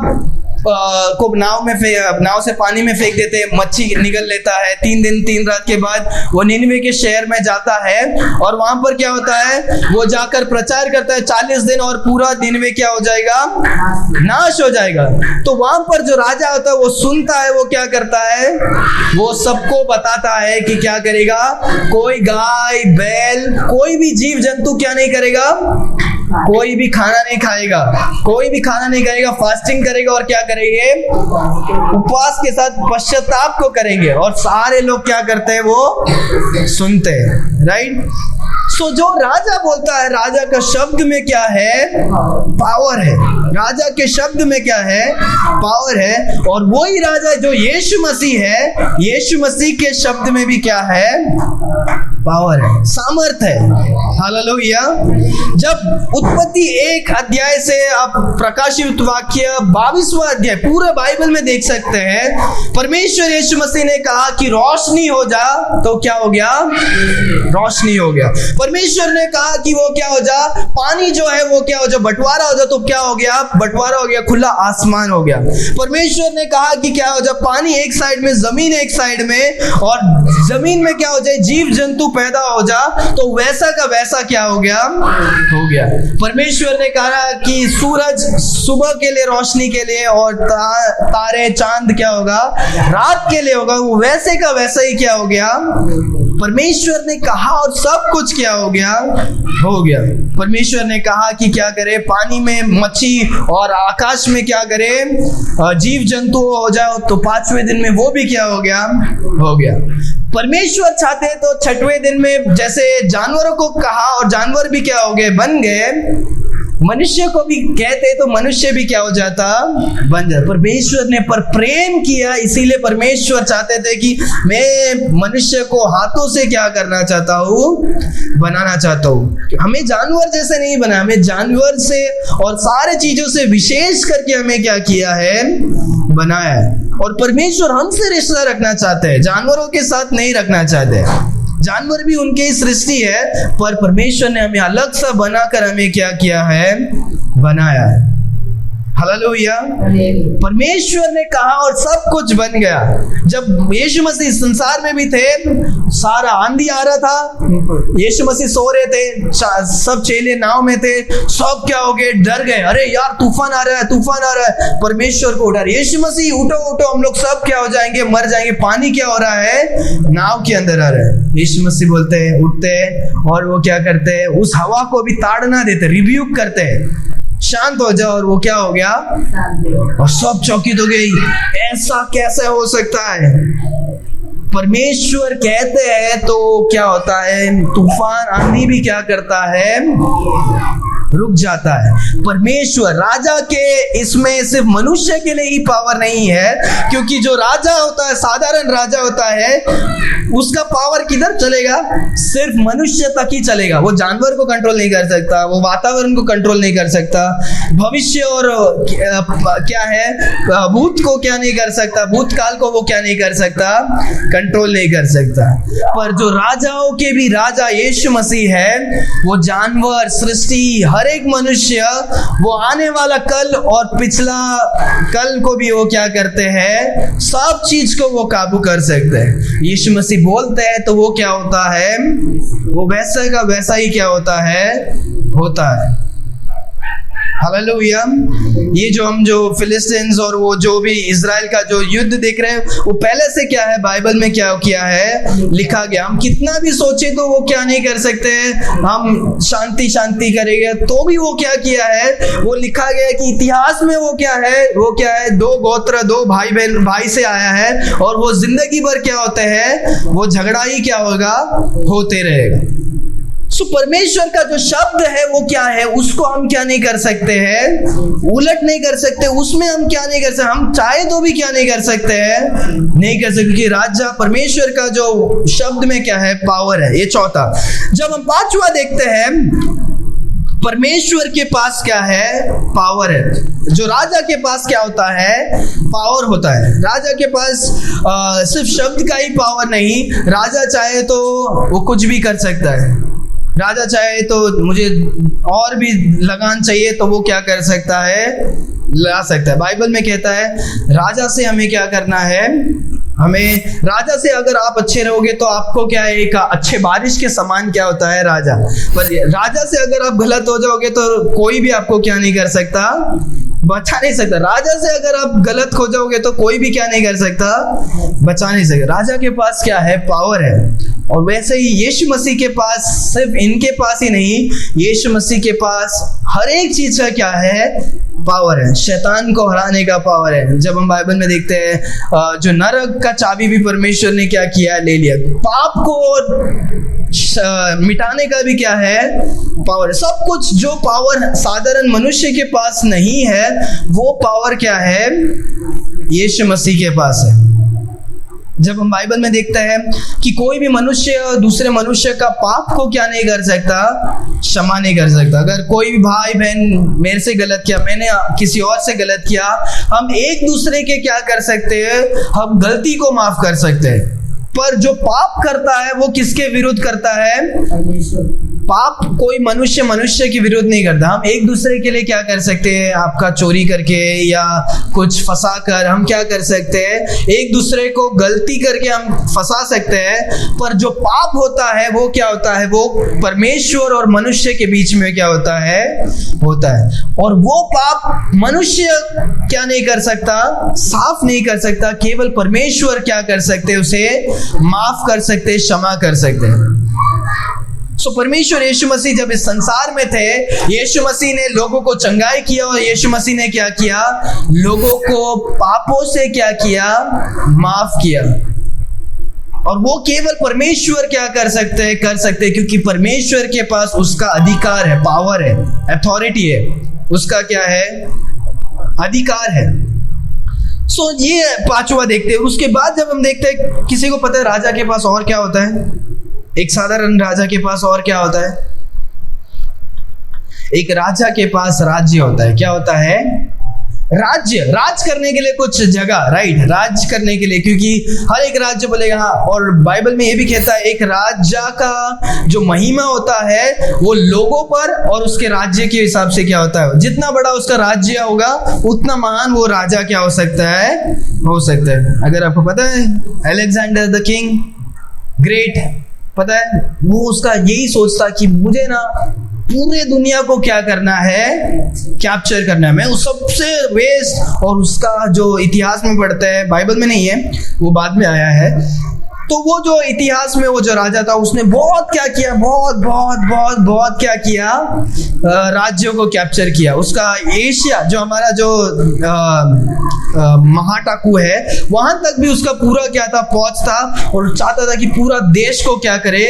को नाव से पानी में फेंक देते, मच्छी निकल लेता है। 3 दिन 3 रात के बाद वो निनवे के शहर में जाता है और वहां पर क्या होता है, वो जाकर प्रचार करता है 40 दिन और पूरा निनवे क्या हो जाएगा, नाश हो जाएगा। तो वहां पर जो राजा होता है वो सुनता है, वो क्या करता है, वो सबको बताता है कि क्या करेगा, कोई गाय बैल कोई भी जीव जंतु क्या नहीं करेगा, कोई भी खाना नहीं खाएगा, कोई भी खाना नहीं करेगा, फास्टिंग करेगा और क्या करेंगे, उपवास के साथ पश्चाताप को करेंगे। और सारे लोग क्या करते हैं, वो सुनते हैं, राइट। सो जो राजा बोलता है, राजा का शब्द में क्या है, पावर है। राजा के शब्द में क्या है, पावर है। और वही राजा जो यीशु मसीह है, यीशु मसीह के शब्द में भी क्या है, पावर है, सामर्थ है। हालेलुया। जब उत्पत्ति 1 अध्याय से आप प्रकाशित वाक्य 22वां अध्याय पूरे बाइबल में देख सकते हैं, परमेश्वर यीशु मसीह ने कहा कि रोशनी हो जा, तो क्या हो गया, रोशनी हो गया। परमेश्वर ने कहा कि वो क्या हो जा, पानी जो है वो क्या हो जा, बंटवारा हो जा, तो क्या हो गया, बंटवारा हो गया, खुला आसमान हो गया। परमेश्वर ने कहा कि क्या हो जा, पानी एक साइड में, जमीन एक साइड में, और जमीन में क्या हो जाए, जीव जंतु पैदा हो जा, तो वैसा का वैसा क्या हो गया, हो गया। परमेश्वर ने कहा कि सूरज सुबह के लिए रोशनी के लिए और तारे चांद क्या होगा, रात के लिए होगा, वो वैसे का वैसा ही क्या हो गया, परमेश्वर ने कहा और सब कुछ क्या हो गया, हो गया। परमेश्वर ने कहा कि क्या करे, पानी में मच्छी और आकाश में क्या करे, जीव जंतु हो जाओ, तो 5वें दिन में वो भी क्या हो गया, हो गया। परमेश्वर चाहते तो 6वें दिन में जैसे जानवरों को कहा और जानवर भी क्या हो गए, बन गए, मनुष्य को भी कहते तो मनुष्य भी क्या हो जाता, बन जाता। परमेश्वर ने पर प्रेम किया, इसीलिए परमेश्वर चाहते थे कि मैं मनुष्य को हाथों से क्या करना चाहता हूँ, बनाना चाहता हूँ। हमें जानवर जैसे नहीं बना, हमें जानवर से और सारे चीजों से विशेष करके हमें क्या किया है, बनाया है। और परमेश्वर हमसे रिश्ता रखना चाहते हैं, जानवरों के साथ नहीं रखना चाहते। जानवर भी उनके ही सृष्टि है, पर परमेश्वर ने हमें अलग सा बनाकर हमें क्या किया है, बनाया है। हालेलुया। परमेश्वर ने कहा और सब कुछ बन गया। जब यीशु मसीह संसार में भी थे, सारा आंधी आ रहा था, यीशु मसीह सो रहे थे, सब चेले नाव में थे, सब क्या हो गए, डर गए, अरे यार तूफान आ रहा है, तूफान आ रहा है। परमेश्वर को उठा, यीशु मसीह उठो उठो, हम लोग सब क्या हो जाएंगे, मर जाएंगे। पानी क्या हो रहा है, नाव के अंदर आ रहा है। यीशु मसीह बोलते हैं, उठते हैं और वो क्या करते हैं, उस हवा को भी ताड़ना देते, रिब्यूक करते हैं, शांत हो जाओ। और वो क्या हो गया, और सब चौकित हो गई, ऐसा कैसे हो सकता है। परमेश्वर कहते हैं तो क्या होता है, तूफान आंधी भी क्या करता है, रुक जाता है। परमेश्वर राजा के इसमें सिर्फ मनुष्य के लिए ही पावर नहीं है, क्योंकि जो राजा होता है, साधारण राजा होता है, उसका पावर किधर चलेगा, सिर्फ मनुष्य तक ही चलेगा। वो जानवर को कंट्रोल नहीं कर सकता, वो वातावरण को कंट्रोल नहीं कर सकता, भविष्य और क्या है, भूत को क्या नहीं कर सकता, भूतकाल को वो क्या नहीं कर सकता, कंट्रोल नहीं कर सकता। पर जो राजाओं के भी राजा यीशु मसीह है, वो जानवर, सृष्टि, हर एक मनुष्य, वो आने वाला कल और पिछला कल को भी वो क्या करते हैं, सब चीज को वो काबू कर सकते हैं। यीशु मसीह बोलते हैं तो वो क्या होता है, वो वैसा का वैसा ही क्या होता है। हालेलुया। ये जो हम जो फिलिस्तीन्स और वो जो भी इजराइल का जो युद्ध देख रहे हैं, वो पहले से क्या है, बाइबल में क्या किया है, लिखा गया। हम कितना भी सोचे तो वो क्या नहीं कर सकते, हम शांति करेंगे तो भी वो क्या किया है, वो लिखा गया कि इतिहास में वो क्या है, दो गोत्र, दो भाई बहन, भाई से आया है, और वो जिंदगी भर क्या होते हैं, वो झगड़ा ही क्या होगा, होते रहेगा। सो परमेश्वर का जो शब्द है वो क्या है, उसको हम क्या नहीं कर सकते हैं, उलट नहीं कर सकते, उसमें हम क्या नहीं कर सकते, हम चाहे तो भी क्या नहीं कर सकते हैं, नहीं कर सकते, क्योंकि राजा परमेश्वर का जो शब्द में क्या है, पावर है। ये चौथा। जब हम पांचवा देखते हैं, परमेश्वर के पास क्या है, पावर है। जो राजा के पास क्या होता है, पावर होता है। राजा के पास सिर्फ शब्द का ही पावर नहीं, राजा चाहे तो वो कुछ भी कर सकता है। राजा चाहे तो मुझे और भी लगान चाहिए तो वो क्या कर सकता है, ला सकता है। बाइबल में कहता है राजा से हमें क्या करना है, हमें राजा से अगर आप अच्छे रहोगे तो आपको क्या है, एक अच्छे बारिश के समान क्या होता है राजा। पर राजा से अगर आप गलत हो जाओगे तो कोई भी आपको क्या नहीं कर सकता, बचा नहीं सकता। राजा से अगर आप गलत हो जाओगे तो कोई भी क्या नहीं कर सकता, बचा नहीं सकता। राजा के पास क्या है, पावर है। और वैसे ही यीशु मसीह के पास, सिर्फ इनके पास ही नहीं, यीशु मसीह के पास हर एक चीज का क्या है, पावर है। शैतान को हराने का पावर है। जब हम बाइबल में देखते हैं, जो नरक का चाबी भी परमेश्वर ने क्या किया, ले लिया। पाप को मिटाने का भी क्या है, पावर। सब कुछ जो पावर साधारण मनुष्य के पास नहीं है, वो पावर क्या है, यीशु मसीह के पास है। जब हम बाइबल में देखते हैं कि कोई भी मनुष्य दूसरे मनुष्य का पाप को क्या नहीं कर सकता, क्षमा नहीं कर सकता। अगर कोई भी भाई बहन मेरे से गलत किया, मैंने किसी और से गलत किया, हम एक दूसरे के क्या कर सकते हैं, हम गलती को माफ कर सकते हैं। पर जो पाप करता है वो किसके विरुद्ध करता है, पाप कोई मनुष्य के विरुद्ध नहीं करता। हम एक दूसरे के लिए क्या कर सकते हैं, आपका चोरी करके या कुछ फंसा कर हम क्या कर सकते हैं, एक दूसरे को गलती करके हम फंसा सकते हैं। पर जो पाप होता है वो क्या होता है, वो परमेश्वर और मनुष्य के बीच में क्या होता है, और वो पाप मनुष्य क्या नहीं कर सकता, साफ नहीं कर सकता। केवल परमेश्वर क्या कर सकते, उसे माफ कर सकते, क्षमा कर सकते हैं। परमेश्वर यीशु मसीह जब इस संसार में थे, यीशु मसीह ने लोगों को चंगाई किया, और यीशु मसीह ने क्या किया, लोगों को पापों से क्या किया, माफ किया। और वो केवल परमेश्वर क्या कर सकते हैं, क्योंकि परमेश्वर के पास उसका अधिकार है, पावर है, अथॉरिटी है, उसका क्या है, अधिकार है। सो ये पांचवा देखते हैं। उसके बाद जब हम देखते हैं, किसी को पता है राजा के पास और क्या होता है? एक साधारण राजा के पास और क्या होता है? एक राजा के पास राज्य होता है। क्या होता है? राज्य, राज करने के लिए कुछ जगह, राइट, राज करने के लिए, क्योंकि हर एक राज्य बोलेगा हाँ। और बाइबल में ये भी कहता है एक राजा का जो महिमा होता है वो लोगों पर और उसके राज्य के हिसाब से क्या होता है, जितना बड़ा उसका राज्य होगा उतना महान वो राजा क्या हो सकता है, हो सकता है। अगर आपको पता है अलेक्जेंडर द किंग ग्रेट, पता है, वो उसका यही सोचता कि मुझे ना पूरे दुनिया को क्या करना है, कैप्चर करना है, मैं उस सबसे वेस्ट। और उसका जो इतिहास में पढ़ते हैं, बाइबल में नहीं है, वो बाद में आया है, तो वो जो इतिहास में वो जो राजा था उसने बहुत क्या किया, बहुत बहुत बहुत बहुत क्या किया, राज्यों को कैप्चर किया। उसका एशिया जो हमारा जो महाटाकू है वहां तक भी उसका पूरा क्या था, पहुंच था, और चाहता था कि पूरा देश को क्या करे,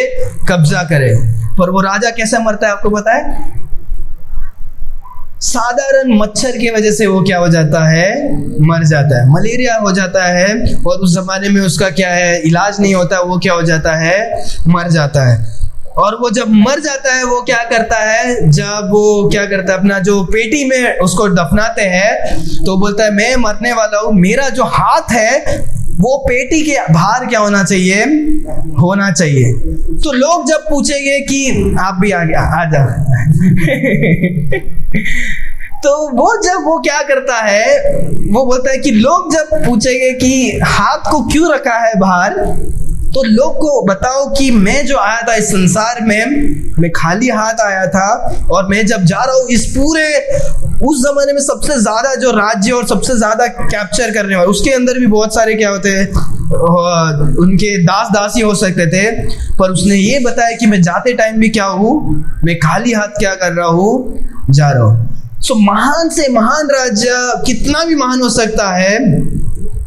कब्जा करे। पर वो राजा कैसे मरता है आपको पता है? साधारण मच्छर की वजह से वो क्या हो जाता है, मर जाता है, मलेरिया हो जाता है। और उस जमाने में उसका क्या है, इलाज नहीं होता, वो क्या हो जाता है, मर जाता है। और वो जब मर जाता है वो क्या करता है, जब वो क्या करता है, अपना जो पेटी में उसको दफनाते हैं तो बोलता है मैं मरने वाला हूँ, मेरा जो हाथ है वो पेटी के बाहर क्या होना चाहिए, होना चाहिए। तो लोग जब पूछेंगे कि आप भी आ गया, आ जा तो वो क्या करता है, वो बोलता है कि लोग जब पूछेंगे कि हाथ को क्यों रखा है बाहर, तो लोग को बताओ कि मैं जो आया था इस संसार में, मैं खाली हाथ आया था, और मैं जब जा रहा हूँ इस पूरे, उस जमाने में सबसे ज्यादा जो राज्य और सबसे ज्यादा कैप्चर करने वाले, उसके अंदर भी बहुत सारे क्या होते हैं, उनके दास दासी हो सकते थे। पर उसने ये बताया कि मैं जाते टाइम भी क्या हूँ, मैं खाली हाथ क्या कर रहा हूँ, जा रहा हूँ। सो महान से महान राज्य कितना भी महान हो सकता है,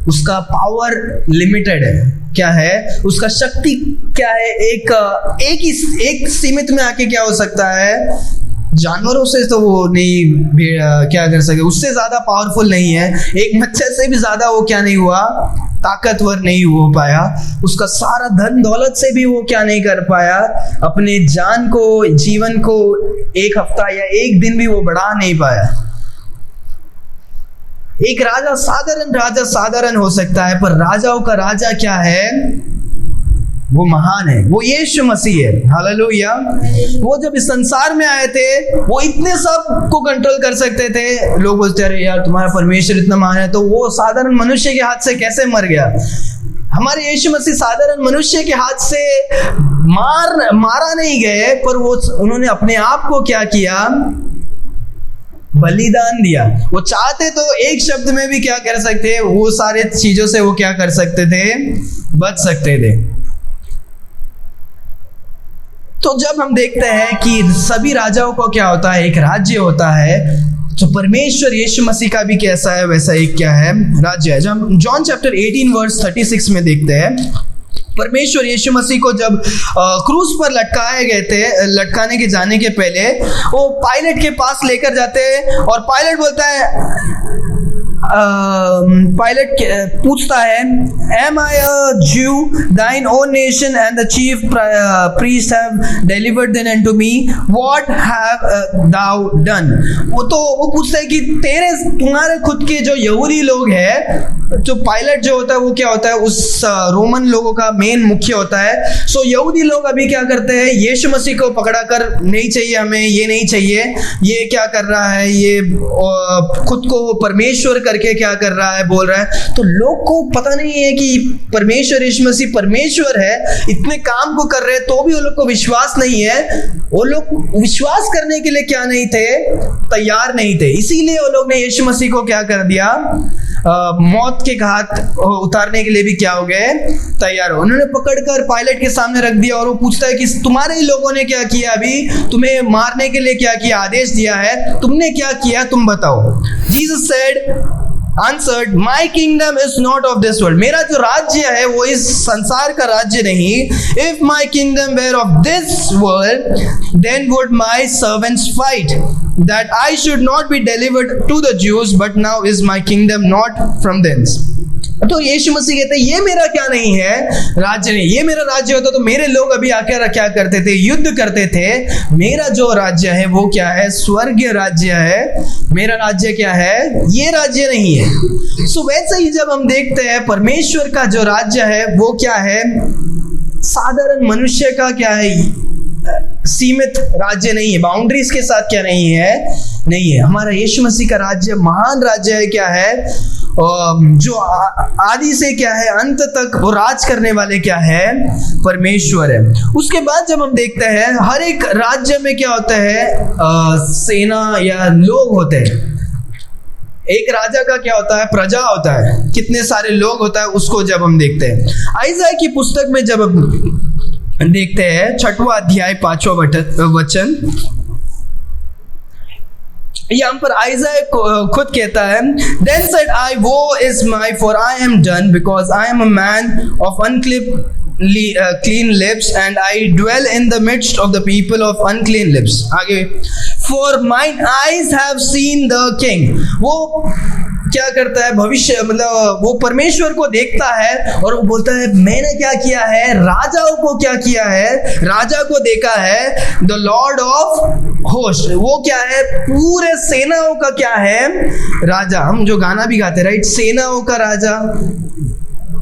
उसका पावर लिमिटेड है। क्या है उसका शक्ति, क्या है, एक सीमित में आके क्या हो सकता है, जानवरों से तो वो नहीं क्या कर सके, उससे ज्यादा पावरफुल नहीं है, एक मच्छर से भी ज्यादा वो क्या नहीं हुआ, ताकतवर नहीं हो पाया, उसका सारा धन दौलत से भी वो क्या नहीं कर पाया, अपने जान को, जीवन को एक हफ्ता या एक दिन भी वो बढ़ा नहीं पाया। एक राजा साधारण हो सकता है, पर राजाओं का राजा क्या है, वो महान है, वो यीशु मसीह है। हालेलुया। वो जब इस संसार में आए थे वो इतने सब को कंट्रोल कर सकते थे। लोग बोलते अरे यार तुम्हारा परमेश्वर इतना महान है, तो वो साधारण मनुष्य के हाथ से कैसे मर गया? हमारे यीशु मसीह साधारण मनुष्य के हाथ से मारा नहीं गए, पर वो उन्होंने अपने आप को क्या किया, बलिदान दिया। वो चाहते तो एक शब्द में भी क्या कर सकते, वो सारे चीजों से वो क्या कर सकते थे, बच सकते थे। तो जब हम देखते हैं कि सभी राजाओं को क्या होता है, एक राज्य होता है, तो परमेश्वर यीशु मसीह का भी कैसा है, वैसा एक क्या है, राज्य है। जब हम जॉन चैप्टर 18 वर्स 36 में देखते हैं, परमेश्वर यीशु मसीह को जब क्रूस पर लटकाए गए थे, लटकाने के जाने के पहले वो पायलट के पास लेकर जाते हैं, और पायलट बोलता है, पायलट पूछता है, Am I a Jew? Thine own nation and the chief priest have delivered them unto me. What have thou done? वो पूछता है कि तुम्हारे खुद के जो यहूदी लोग हैं, जो पायलट जो होता है वो क्या होता है, उस रोमन लोगों का मेन मुख्य होता है। सो यहूदी लोग अभी क्या करते हैं, यीशु मसीह को पकड़ा कर, नहीं चाहिए हमें, ये नहीं चाहिए, ये क्या कर रहा है, ये खुद को परमेश्वर करके क्या कर रहा है, बोल रहा है। तो लोग को पता नहीं है कि परमेश्वर यीशु मसीह परमेश्वर है, इतने काम को कर रहे हैं, तो भी वो लोग को विश्वास नहीं है। वो लोग विश्वास करने के लिए क्या नहीं थे, तैयार नहीं थे। इसीलिए वो लोग ने यीशु मसीह को क्या कर दिया, मौत के घाट उतारने के लिए भी क्या हो गए, तैयार हो। उन्होंने पकड़कर पायलट के सामने रख दिया, और वो पूछता है कि तुम्हारे ही लोगों ने क्या किया, अभी तुम्हें मारने के लिए क्या किया, आदेश दिया है, तुमने क्या किया, तुम बताओ। Jesus said, answered, My kingdom is not of this world. मेरा जो राज्य है वो इस संसार का राज्य नहीं. If my kingdom were of this world, then would my servants fight, that I should not be delivered to the Jews, but now is my kingdom not from thence. तो यीशु मसीह कहते हैं ये मेरा क्या नहीं है, राज्य नहीं. ये मेरा राज्य होता तो मेरे लोग अभी आकर क्या करते थे, युद्ध करते थे. मेरा जो राज्य है वो क्या है, स्वर्गीय राज्य है. मेरा राज्य क्या है, ये राज्य नहीं है. सो वैसे ही जब हम देखते हैं परमेश्वर का जो राज्य है वो क्या है, साधारण मनुष्य का क्या है, सीमित राज्य नहीं है, बाउंड्रीज के साथ क्या नहीं है. हमारा यीशु मसीह का राज्य महान राज्य है. क्या है, जो आदि से क्या है अंत तक वो राज करने वाले क्या है, परमेश्वर है. उसके बाद जब हम देखते हैं हर एक राज्य में क्या होता है, सेना या लोग होते हैं. एक राजा का क्या होता है, प्रजा होता है, कितने सारे लोग होता है, उसको जब हम देखते हैं. आइज़ाया की पुस्तक में जब हम देखते हैं 6वां अध्याय 5वां वचन, यहाँ पर आइज़ाया खुद कहता है, Then said I, woe is my, for I am done, because I am a man of clean lips, and I dwell in the midst of the people of unclean lips. आगे, For mine eyes have seen the King. वो क्या करता है, भविष्य मतलब वो परमेश्वर को देखता है और वो बोलता है मैंने क्या किया है, राजाओं को क्या किया है, राजा को देखा है. द लॉर्ड ऑफ होस्ट, वो क्या है, पूरे सेनाओं का क्या है, राजा. हम जो गाना भी गाते राइट, सेनाओं का राजा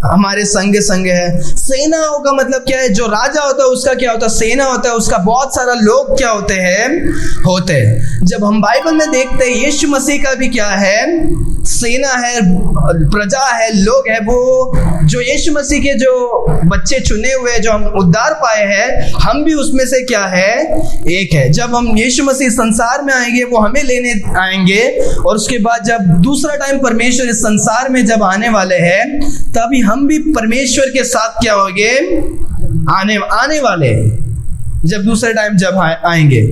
हमारे संग है. सेनाओं का मतलब क्या है, जो राजा होता है उसका क्या होता है, सेना होता है, उसका बहुत सारा लोग क्या होते हैं. जब हम बाइबल में देखते हैं यीशु मसीह का भी क्या है, सेना है, प्रजा है, लोग है. वो जो यीशु मसीह के जो बच्चे चुने हुए जो हम उद्धार पाए हैं, हम भी उसमें से क्या है, एक है. जब हम यीशु मसीह संसार में आएंगे वो हमें लेने आएंगे, और उसके बाद जब दूसरा टाइम परमेश्वर इस संसार में जब आने वाले हैं, तभी हम भी परमेश्वर के साथ क्या होंगे, आने वाले जब दूसरे टाइम जब आएंगे.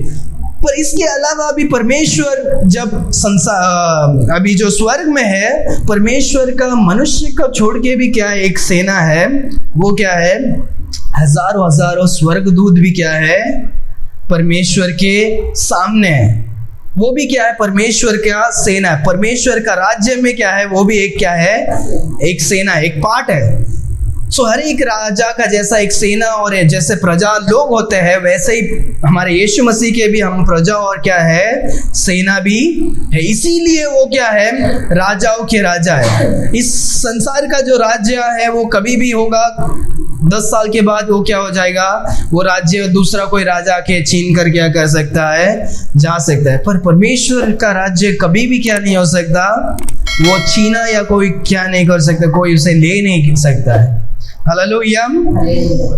पर इसके अलावा भी परमेश्वर जब संसार अभी जो स्वर्ग में है, परमेश्वर का मनुष्य को छोड़ के भी क्या है, एक सेना है. वो क्या है, हजारों स्वर्गदूत भी क्या है, परमेश्वर के सामने है. वो भी क्या है, परमेश्वर का सेना है. परमेश्वर का राज्य में क्या है, वो भी एक क्या है, एक सेना, एक पार्ट है. सो हर एक राजा का जैसा एक सेना और जैसे प्रजा लोग होते हैं, वैसे ही हमारे यीशु मसीह के भी हम प्रजा और क्या है, सेना भी है. इसीलिए वो क्या है, राजाओं के राजा है. इस संसार का जो राज्य है वो कभी भी होगा, 10 साल के बाद वो क्या हो जाएगा, वो राज्य दूसरा कोई राजा के छीन कर क्या कर सकता है, जा सकता है. पर परमेश्वर का राज्य कभी भी क्या नहीं हो सकता, वो छीना या कोई क्या नहीं कर सकता, कोई उसे ले नहीं सकता है. हालेलुया.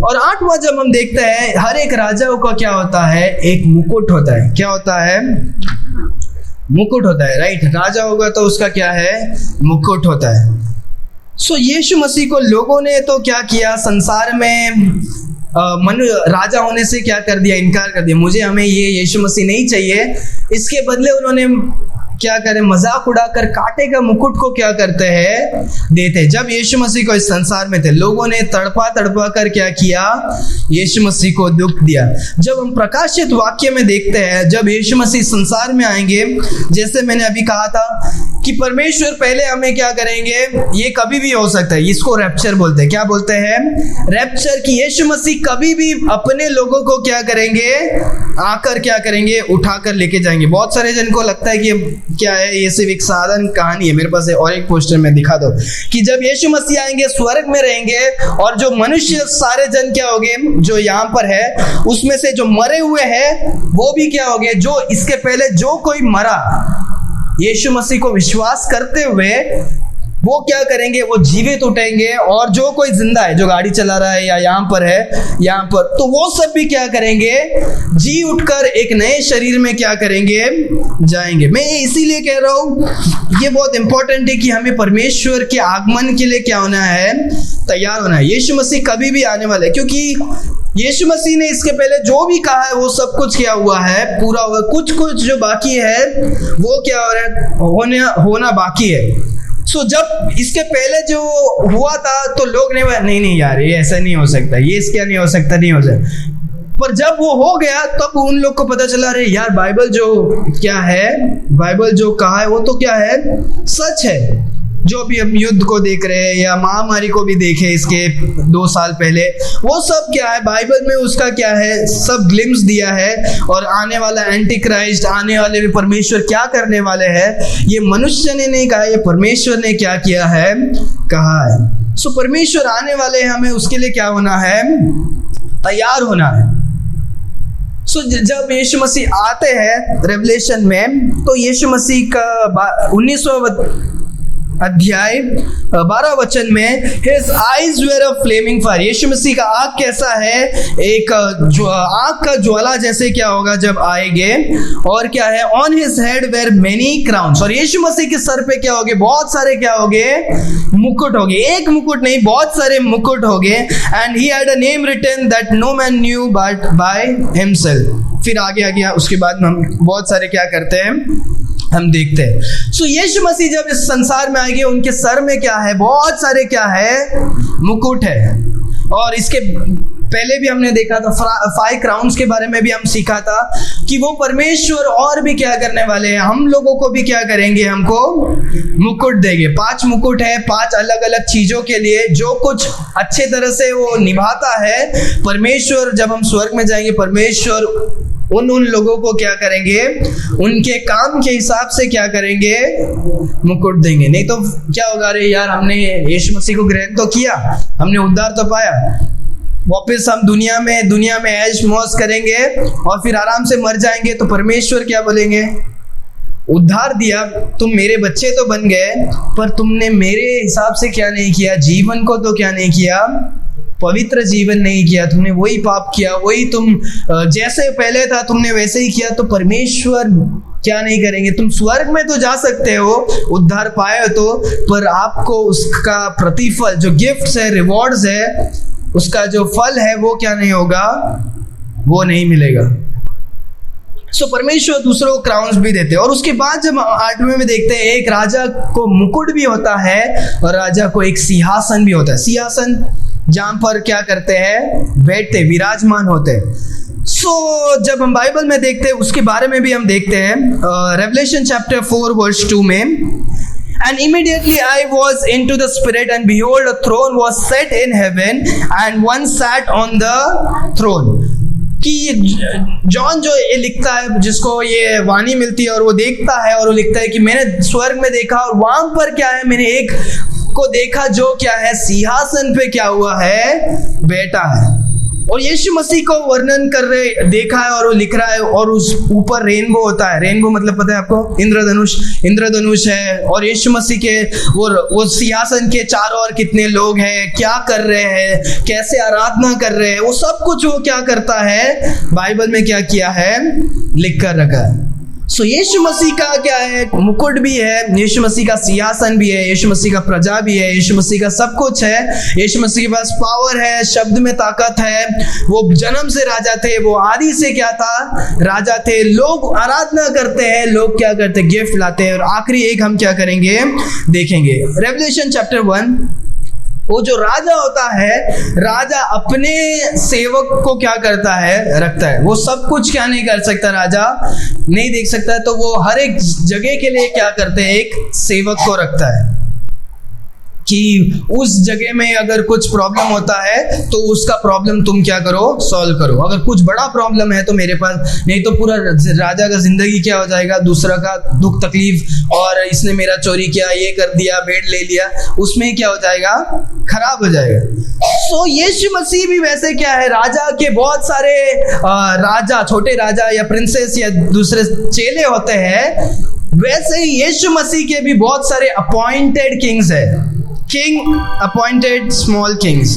और 8वां जब हम देखते हैं, हर एक राजाओं का क्या होता है, एक मुकुट होता है. क्या होता है, मुकुट होता है. राइट, राजा होगा तो उसका क्या है, मुकुट होता है. सो यीशु मसीह को लोगों ने तो क्या किया, संसार में राजा होने से क्या कर दिया, इनकार कर दिया. हमें ये यीशु मसीह नहीं चाहिए. इसके बदले उन्होंने क्या करे, मजाक उड़ाकर कांटे का मुकुट को क्या करते हैं, देते. जब यीशु मसीह को इस संसार में थे, लोगों ने तड़पा कर क्या किया, यीशु मसीह को दुख दिया. जब हम प्रकाशित वाक्य में देखते हैं, जब यीशु मसीह संसार में आएंगे, जैसे मैंने अभी कहा था कि परमेश्वर पहले हमें क्या करेंगे, ये कभी भी हो सकता है, इसको रैप्चर बोलते हैं. क्या बोलते हैं, रैप्चर. की यीशु मसीह कभी भी अपने लोगों को क्या करेंगे, आकर क्या करेंगे, उठाकर लेके जाएंगे. बहुत सारे जन को लगता है कि क्या है, ये सिर्फ एक साधारण कहानी है. मेरे पास है और एक पोस्टर में दिखा दो कि जब यीशु मसीह आएंगे, स्वर्ग में रहेंगे, और जो मनुष्य सारे जन क्या होंगे, जो यहाँ पर है, उसमें से जो मरे हुए हैं वो भी क्या होंगे, जो इसके पहले जो कोई मरा यीशु मसीह को विश्वास करते हुए, वो क्या करेंगे, वो जीवित उठेंगे. और जो कोई जिंदा है, जो गाड़ी चला रहा है या यहाँ पर है, यहाँ पर, तो वो सब भी क्या करेंगे, जी उठकर एक नए शरीर में क्या करेंगे, जाएंगे. मैं इसीलिए कह रहा हूँ, ये बहुत इंपॉर्टेंट है कि हमें परमेश्वर के आगमन के लिए क्या होना है, तैयार होना है. यीशु मसीह कभी भी आने वाला है, क्योंकि यीशु मसीह ने इसके पहले जो भी कहा है वो सब कुछ क्या हुआ है, पूरा हुआ. कुछ जो बाकी है वो क्या हो रहा है, होना बाकी है. सो जब इसके पहले जो हुआ था तो लोग ने नहीं यार ये ऐसा नहीं हो सकता, ये इसका नहीं हो सकता, नहीं हो सकता। पर जब वो हो गया तब उन लोग को पता चला, अरे यार बाइबल जो क्या है, बाइबल जो कहा है वो तो क्या है, सच है। जो भी हम युद्ध को देख रहे हैं या महामारी को भी देखे इसके 2 साल पहले, वो सब क्या है बाइबल में उसका क्या है, सब ग्लिम्स दिया है। और आने वाला एंटी क्राइस्ट, आने वाले में परमेश्वर क्या करने वाले हैं, ये मनुष्य ने नहीं कहा, ये परमेश्वर ने क्या किया है, कहा है। सो परमेश्वर आने वाले हैं, हमें उसके लिए क्या होना है, तैयार होना है। सो जब यीशु मसीह आते हैं रेवलेशन में, तो यीशु मसीह का 19वां अध्याय 12 वचन में, His eyes were a flaming fire। यीशु मसीह का आँख कैसा है, एक जो आँख का ज्वाला जैसे क्या होगा जब आएंगे। और क्या है, On his head were many crowns। और यीशु मसीह के सर पे क्या होगे, बहुत सारे क्या होगे, मुकुट होगे। एक मुकुट नहीं, बहुत सारे मुकुट होगे। And he had a name written that no man knew but by himself। फिर आगे उसके बाद हम बहुत सारे क्या करते हैं, हम देखते हैं। सो यीशु मसीह जब इस संसार में आएंगे, उनके सर में क्या है, बहुत सारे क्या है, मुकुट है। और इसके पहले भी हमने देखा था 5 क्राउन्स के बारे में भी हम सीखा था कि वो परमेश्वर और भी क्या करने वाले हैं, हम लोगों को भी क्या करेंगे, हमको मुकुट देंगे। 5 मुकुट है, 5 अलग अलग चीजों के लिए, जो कुछ अच्छे तरह से वो निभाता है परमेश्वर। जब हम स्वर्ग में जाएंगे, परमेश्वर उन लोगों को क्या करेंगे, उनके काम के हिसाब से क्या करेंगे, मुकुट देंगे। नहीं तो क्या होगा, अरे यार हमने यीशु मसीह को ग्रहण तो किया, हमने उद्धार तो पाया, वापस हम दुनिया में ऐश मौज करेंगे और फिर आराम से मर जाएंगे, तो परमेश्वर क्या बोलेंगे, उद्धार दिया, तुम मेरे बच्चे तो बन गए, पर तुमने मेरे हिसाब से क्या नहीं किया, जीवन को तो क्या नहीं किया, पवित्र जीवन नहीं किया, तुमने वही पाप किया, वही तुम जैसे पहले था तुमने वैसे ही किया। तो परमेश्वर क्या नहीं करेंगे, तुम स्वर्ग में तो जा सकते हो, उद्धार पाए तो, पर आपको उसका प्रतिफल जो गिफ्ट्स है, रिवॉर्ड्स है, उसका जो फल है वो क्या नहीं होगा, वो नहीं मिलेगा। सो परमेश्वर दूसरों को क्राउन्स भी देते हैं। और उसके बाद जब 8वें में देखते हैं, एक राजा को मुकुट भी होता है और राजा को एक सिंहासन भी होता है। सिंहासन जहां पर क्या करते हैं, बैठते, विराजमान होते हैं। सो जब हम बाइबल में देखते हैं, उसके बारे में भी हम देखते हैं रेवलेशन चैप्टर 4 वर्स 2 में, And immediately I was into the spirit, and behold, a throne was set in heaven, and one sat on the throne। कि जॉन जो ये लिखता है, जिसको ये वाणी मिलती है और वो देखता है और वो लिखता है कि मैंने स्वर्ग में देखा और वहां पर क्या है, मैंने एक को देखा जो क्या है, सिंहासन पे क्या हुआ है, बैठा है। और यीशु मसीह को वर्णन कर रहे देखा है और वो लिख रहा है, और उस ऊपर रेनबो होता है। रेनबो मतलब पता है आपको, इंद्रधनुष है। और यीशु मसीह के वो सिंहासन के चारों ओर कितने लोग हैं, क्या कर रहे हैं, कैसे आराधना कर रहे हैं, वो सब कुछ वो क्या करता है, बाइबल में क्या किया है, लिख कर रखा है। सो यीशु मसीह का क्या है, मुकुट भी है, यीशु मसीह का सिंहासन भी है, यीशु मसीह का प्रजा भी है, यीशु मसीह का सब कुछ है। यीशु मसीह के पास पावर है, शब्द में ताकत है, वो जन्म से राजा थे, वो आदि से क्या था, राजा थे। लोग आराधना करते हैं, लोग क्या करते हैं, गिफ्ट लाते हैं। और आखिरी एक हम क्या करेंगे, देखेंगे रेवलेशन चैप्टर 1। वो जो राजा होता है, राजा अपने सेवक को क्या करता है, रखता है। वो सब कुछ क्या नहीं कर सकता, राजा नहीं देख सकता है, तो वो हर एक जगह के लिए क्या करते हैं, एक सेवक को रखता है कि उस जगह में अगर कुछ प्रॉब्लम होता है तो उसका प्रॉब्लम तुम क्या करो, सॉल्व करो। अगर कुछ बड़ा प्रॉब्लम है तो मेरे पास, नहीं तो पूरा राजा का जिंदगी क्या हो जाएगा, दूसरा का दुख तकलीफ, और इसने मेरा चोरी किया, ये कर दिया, बेड ले लिया, उसमें क्या हो जाएगा, खराब हो जाएगा। सो यीशु मसीह भी वैसे क्या है, राजा के बहुत सारे राजा, छोटे राजा या प्रिंसेस या दूसरे चेले होते हैं, वैसे ही यीशु मसीह के भी बहुत सारे अपॉइंटेड किंग्स है, किंग अपॉइंटेड स्मॉल किंग्स।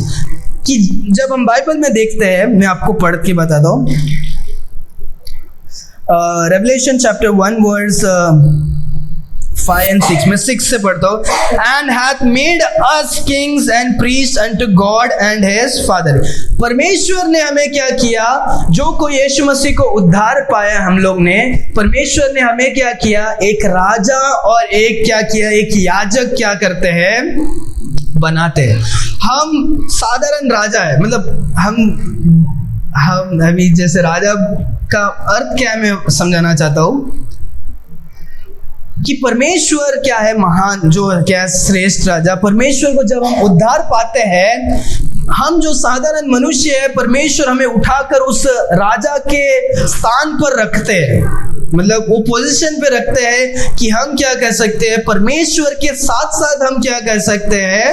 कि जब हम बाइबल में देखते हैं, मैं आपको पढ़ के बताता हूँ, रेवलेशन चैप्टर 1 वर्स 5 and 6, मैं 6 से पढ़ता हूँ। And hath made us kings and priests unto God and his Father। परमेश्वर ने हमें क्या किया, जो कोई यीशु मसीह को उद्धार पाया हम लोग ने, परमेश्वर ने हमें क्या किया, एक राजा और एक क्या किया, एक याजक क्या करते हैं, बनाते हैं। हम साधारण राजा है, मतलब हम अभी जैसे राजा का अर्थ क्या है मैं समझाना चाहता हूँ कि परमेश्वर क्या है, महान जो क्या है, श्रेष्ठ राजा। परमेश्वर को जब हम उद्धार पाते हैं, हम जो साधारण मनुष्य है, परमेश्वर हमें उठाकर उस राजा के स्थान पर रखते हैं, मतलब वो पोजीशन पे रखते हैं कि हम क्या कर सकते हैं, परमेश्वर के साथ साथ हम क्या कर सकते हैं,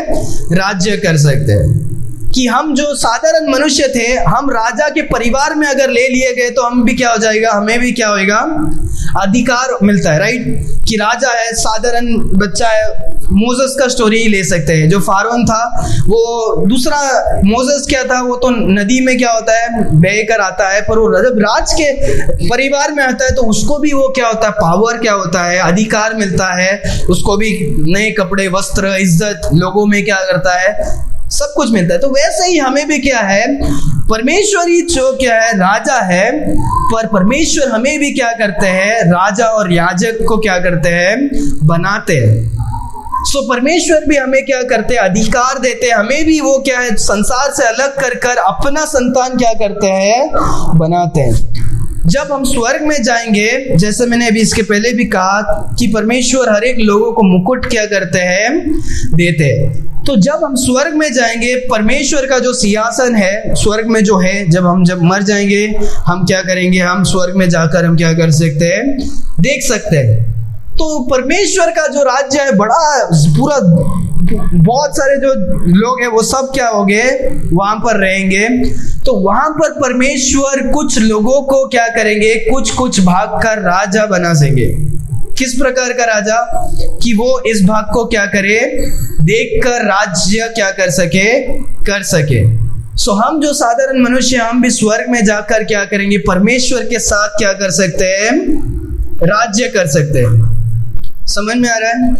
राज्य कर सकते हैं। कि हम जो साधारण मनुष्य थे, हम राजा के परिवार में अगर ले लिए गए तो हम भी क्या हो जाएगा, हमें भी क्या होएगा, अधिकार मिलता है, राइट। कि राजा है, साधारण बच्चा है। मोसेस का स्टोरी ही ले सकते हैं, जो फारौन था, वो दूसरा मोसेस क्या था, वो तो नदी में क्या होता है, बह कर आता है, पर वो जब राज के परिवार में आता है तो उसको भी वो क्या होता है, पावर क्या होता है, अधिकार मिलता है, उसको भी नए कपड़े, वस्त्र, इज्जत, लोगों में क्या करता है, सब कुछ मिलता है। तो वैसे ही हमें भी क्या है, परमेश्वर ही जो क्या है, राजा है, पर परमेश्वर हमें भी क्या करते हैं, राजा और याजक को क्या करते हैं, बनाते हैं। सो परमेश्वर भी हमें क्या करते हैं, अधिकार देते हैं, हमें भी वो क्या है, संसार से अलग कर कर अपना संतान क्या करते हैं, बनाते हैं। जब हम स्वर्ग में जाएंगे, जैसे मैंने अभी इसके पहले भी कहा कि परमेश्वर हर एक लोगों को मुकुट क्या करते हैं, देते हैं। तो जब हम स्वर्ग में जाएंगे, परमेश्वर का जो सिंहासन है स्वर्ग में जो है, जब मर जाएंगे हम क्या करेंगे, हम स्वर्ग में जाकर हम क्या कर सकते हैं, देख सकते हैं। तो परमेश्वर का जो राज्य है बड़ा, पूरा बहुत सारे जो लोग हैं वो सब क्या हो गए, वहां पर रहेंगे। तो वहां पर परमेश्वर कुछ लोगों को क्या करेंगे, कुछ भाग का राजा बना देंगे। किस प्रकार का राजा, कि वो इस भाग को क्या करे, देखकर राज्य क्या कर सके। सो हम जो साधारण मनुष्य, हम भी स्वर्ग में जाकर क्या करेंगे, परमेश्वर के साथ क्या कर सकते हैं, राज्य कर सकते हैं। समझ में आ रहा है?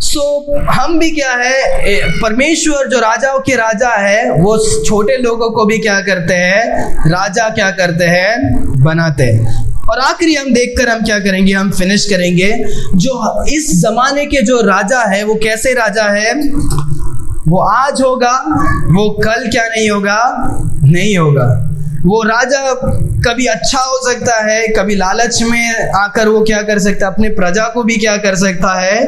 सो हम भी क्या है, परमेश्वर जो राजाओं के राजा है, वो छोटे लोगों को भी क्या करते हैं, राजा क्या करते हैं, बनाते हैं। और आखिरी हम देखकर हम क्या करेंगे, हम फिनिश करेंगे। जो इस जमाने के जो राजा है, वो कैसे राजा है, वो आज होगा, वो कल क्या नहीं होगा, नहीं होगा। वो राजा कभी अच्छा हो सकता है, कभी लालच में आकर वो क्या कर सकता है, अपने प्रजा को भी क्या कर सकता है,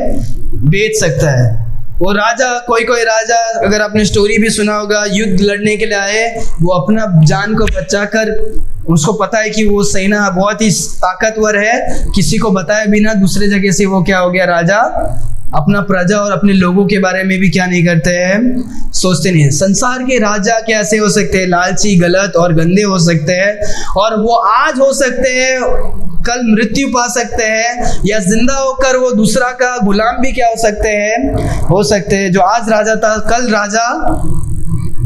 बेच सकता है। वो राजा, कोई राजा, अगर आपने स्टोरी भी सुना होगा, युद्ध लड़ने के लिए आए, वो अपना जान को बचाकर, उसको पता है कि वो सेना बहुत ही ताकतवर है, किसी को बताए बिना दूसरे जगह से वो क्या हो गया, राजा अपना प्रजा और अपने लोगों के बारे में भी क्या नहीं करते हैं, सोचते नहीं है। संसार के राजा कैसे हो सकते हैं, लालची, गलत और गंदे हो सकते हैं, और वो आज हो सकते हैं, कल मृत्यु पा सकते हैं, या जिंदा होकर वो दूसरा का गुलाम भी क्या हो सकते हैं। जो आज राजा था कल राजा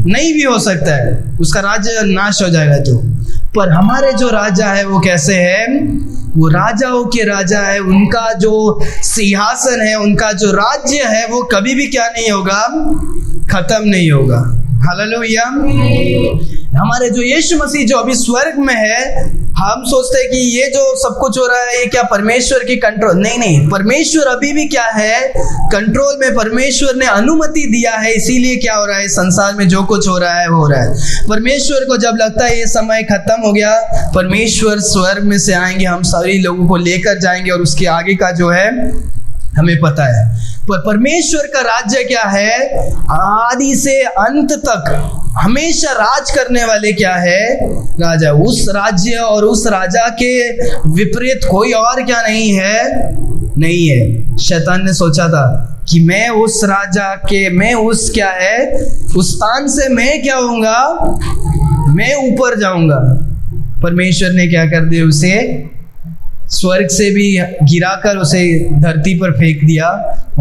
नहीं भी हो सकता है, उसका राज्य नाश हो जाएगा। तो पर हमारे जो राजा है वो कैसे है, वो राजाओं के राजा है, उनका जो सिंहासन है, उनका जो राज्य है, वो कभी भी क्या नहीं होगा, खत्म नहीं होगा। हालेलुया। हमारे जो यीशु मसीह जो अभी स्वर्ग में है, हम सोचते हैं कि ये जो सब कुछ हो रहा है ये क्या परमेश्वर की कंट्रोल, नहीं, परमेश्वर अभी भी क्या है, कंट्रोल में। परमेश्वर ने अनुमति दिया है, इसीलिए क्या हो रहा है, संसार में जो कुछ हो रहा है वो हो रहा है। परमेश्वर को जब लगता है ये समय खत्म हो गया, परमेश्वर स्वर्ग में से आएंगे, हम सभी लोगों को लेकर जाएंगे, और उसके आगे का जो है हमें पता है। पर परमेश्वर का राज्य क्या है, आदि से अंत तक हमेशा राज करने वाले क्या है, राजा। उस राज्य और उस राजा के विपरीत कोई और क्या नहीं है। शैतान ने सोचा था कि मैं उस राजा के, मैं उस क्या है, उस स्थान से मैं क्या होऊंगा, मैं ऊपर जाऊंगा। परमेश्वर ने क्या कर दिया, उसे स्वर्ग से भी गिराकर उसे धरती पर फेंक दिया,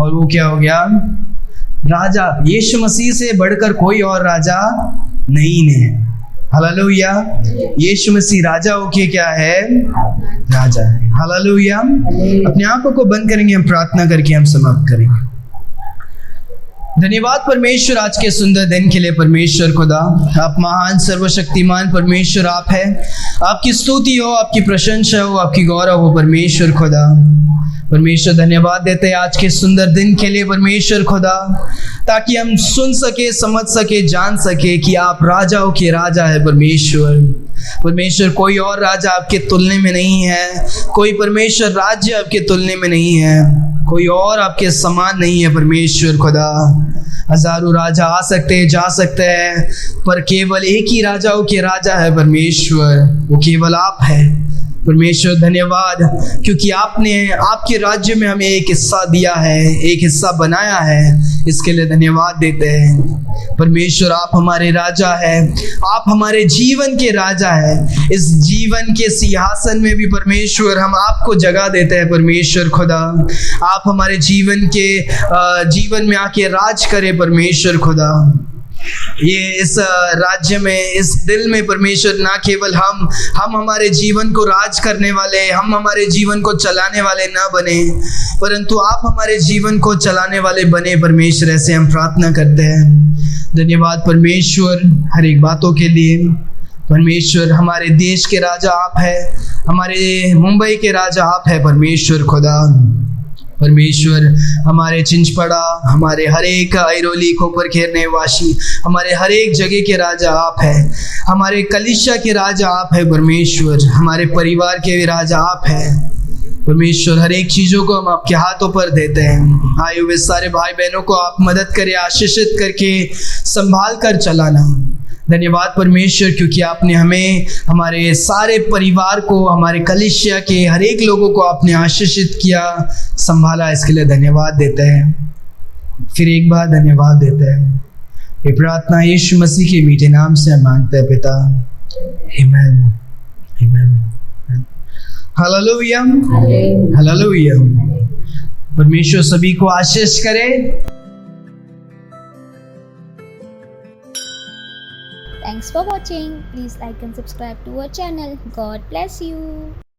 और वो क्या हो गया, राजा। यीशु मसीह से बढ़कर कोई और राजा नहीं है। हालेलुया। यीशु मसीह राजाओं के क्या है? राजा है। हालेलुया। अपने आंखों को बंद करेंगे, हम प्रार्थना करके हम समाप्त करेंगे। धन्यवाद परमेश्वर आज के सुंदर दिन के लिए। परमेश्वर खुदा, आप महान सर्वशक्तिमान परमेश्वर आप है। आपकी स्तुति हो, आपकी प्रशंसा हो, आपकी गौरव हो परमेश्वर खुदा। परमेश्वर धन्यवाद देते हैं आज के सुंदर दिन के लिए परमेश्वर खुदा, ताकि हम सुन सके, समझ सके, जान सके कि आप राजाओं के राजा है परमेश्वर। परमेश्वर कोई और राजा आपके तुलने में नहीं है, कोई परमेश्वर राज्य आपके तुलने में नहीं है, कोई और आपके समान नहीं है परमेश्वर खुदा। हजारों राजा आ सकते हैं, जा सकते हैं, पर केवल एक ही राजाओं के राजा है परमेश्वर, वो केवल आप है परमेश्वर। धन्यवाद क्योंकि आपने आपके राज्य में हमें एक हिस्सा दिया है, एक हिस्सा बनाया है, इसके लिए धन्यवाद देते हैं परमेश्वर। आप हमारे राजा है, आप हमारे जीवन के राजा है। इस जीवन के सिंहासन में भी परमेश्वर हम आपको जगह देते हैं परमेश्वर खुदा। आप हमारे जीवन में आके राज करें परमेश्वर खुदा। ये इस राज्य में, इस दिल में परमेश्वर, ना केवल हम हमारे जीवन को राज करने वाले, हम हमारे जीवन को चलाने वाले ना बने, परंतु आप हमारे जीवन को चलाने वाले बने परमेश्वर। ऐसे हम प्रार्थना करते हैं। धन्यवाद परमेश्वर हर एक बातों के लिए। परमेश्वर हमारे देश के राजा आप है, हमारे मुंबई के राजा आप है परमेश्वर खुदा। परमेश्वर हमारे चिंचपड़ा, हमारे हर एक ऐरोली खोपर खेरने वासी, हमारे हर एक जगह के राजा आप है। हमारे कलीसिया के राजा आप है परमेश्वर। हमारे परिवार के भी राजा आप है परमेश्वर। हर एक चीज़ों को हम आपके हाथों पर देते हैं। आए हुए सारे भाई बहनों को आप मदद करें, आशीषित करके संभाल कर चलाना। धन्यवाद परमेश्वर क्योंकि आपने हमें, हमारे सारे परिवार को, हमारे कलीसिया के हर एक लोगों को आपने आशीषित किया, संभाला, इसके लिए धन्यवाद देते हैं। फिर एक बार धन्यवाद देते हैं। ये प्रार्थना यीशु मसीह के मीठे नाम से हम मांगते हैं पिता, आमीन, आमीन। Hallelujah, hallelujah. परमेश्वर सभी को आशीष करे। Thanks for watching. Please like and subscribe to our channel. God bless you.